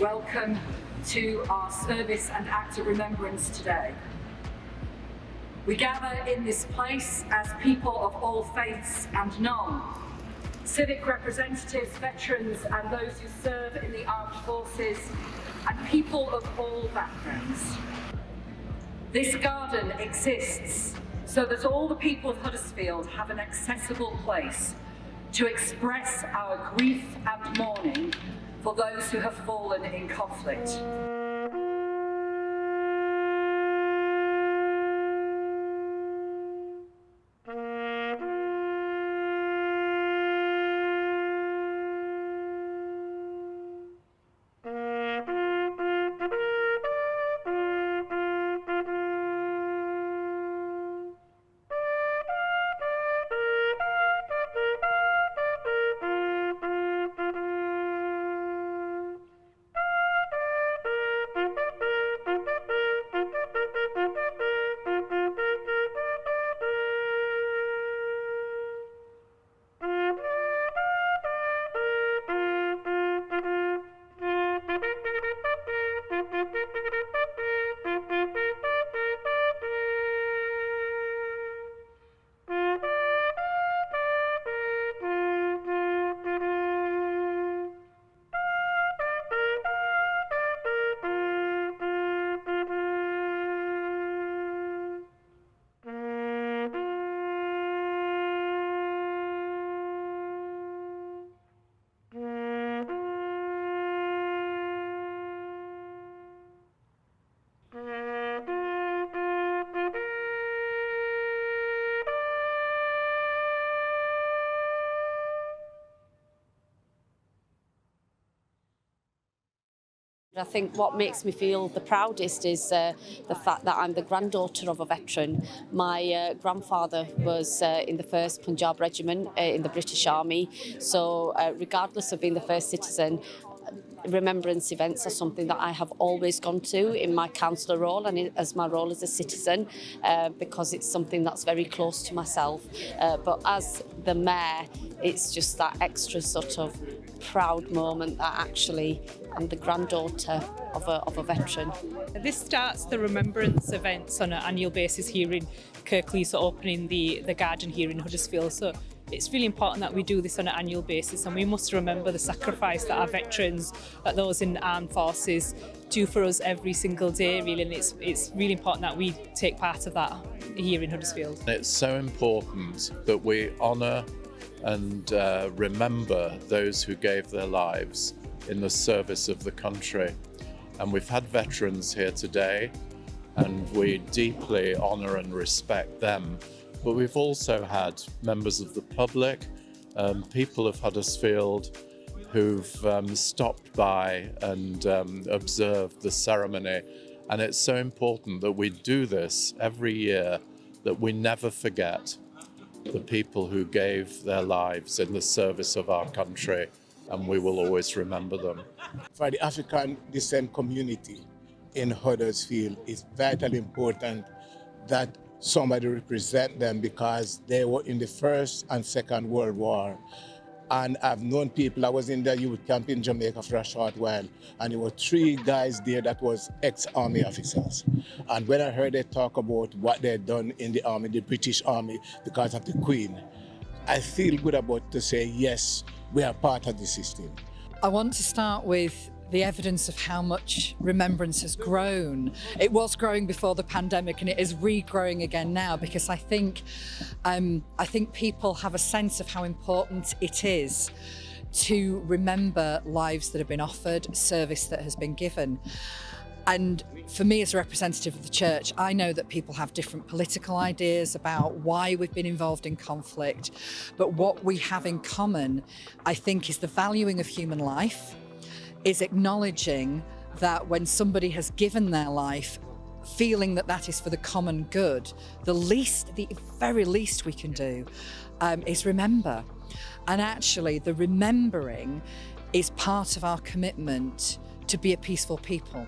welcome to our service and act of remembrance today. We gather in this place as people of all faiths and none, civic representatives, veterans and those who serve in the armed forces, and people of all backgrounds. This garden exists so that all the people of Huddersfield have an accessible place to express our grief and mourning for those who have fallen in conflict. I think what makes me feel the proudest is the fact that I'm the granddaughter of a veteran. My grandfather was in the 1st Punjab Regiment in the British Army, so regardless of being the first citizen, remembrance events are something that I have always gone to in my councillor role and as my role as a citizen, because it's something that's very close to myself. But as the mayor, it's just that extra sort of proud moment that actually I'm the granddaughter of a veteran. This starts the remembrance events on an annual basis here in Kirklees, opening the garden here in Huddersfield. So it's really important that we do this on an annual basis, and we must remember the sacrifice that our veterans, that those in the armed forces do for us every single day, really, and it's really important that we take part of that here in Huddersfield. It's so important that we honour and remember those who gave their lives in the service of the country. And we've had veterans here today, and we deeply honour and respect them. But we've also had members of the public, people of Huddersfield, who've stopped by and observed the ceremony. And it's so important that we do this every year, that we never forget the people who gave their lives in the service of our country, and we will always remember them. For the African descent community in Huddersfield, it's vitally important that somebody represent them, because they were in the First and Second World War. And I've known people, I was in the youth camp in Jamaica for a short while, and there were 3 guys there that was ex-army officers. And when I heard they talk about what they had done in the army, the British Army, because of the Queen, I feel good about to say, yes, we are part of the system. I want to start with the evidence of how much remembrance has grown. It was growing before the pandemic, and it is regrowing again now, because I think people have a sense of how important it is to remember lives that have been offered, service that has been given. And for me, as a representative of the church, I know that people have different political ideas about why we've been involved in conflict, but what we have in common, I think, is the valuing of human life, is acknowledging that when somebody has given their life, feeling that that is for the common good, the very least we can do is remember. And actually, the remembering is part of our commitment to be a peaceful people.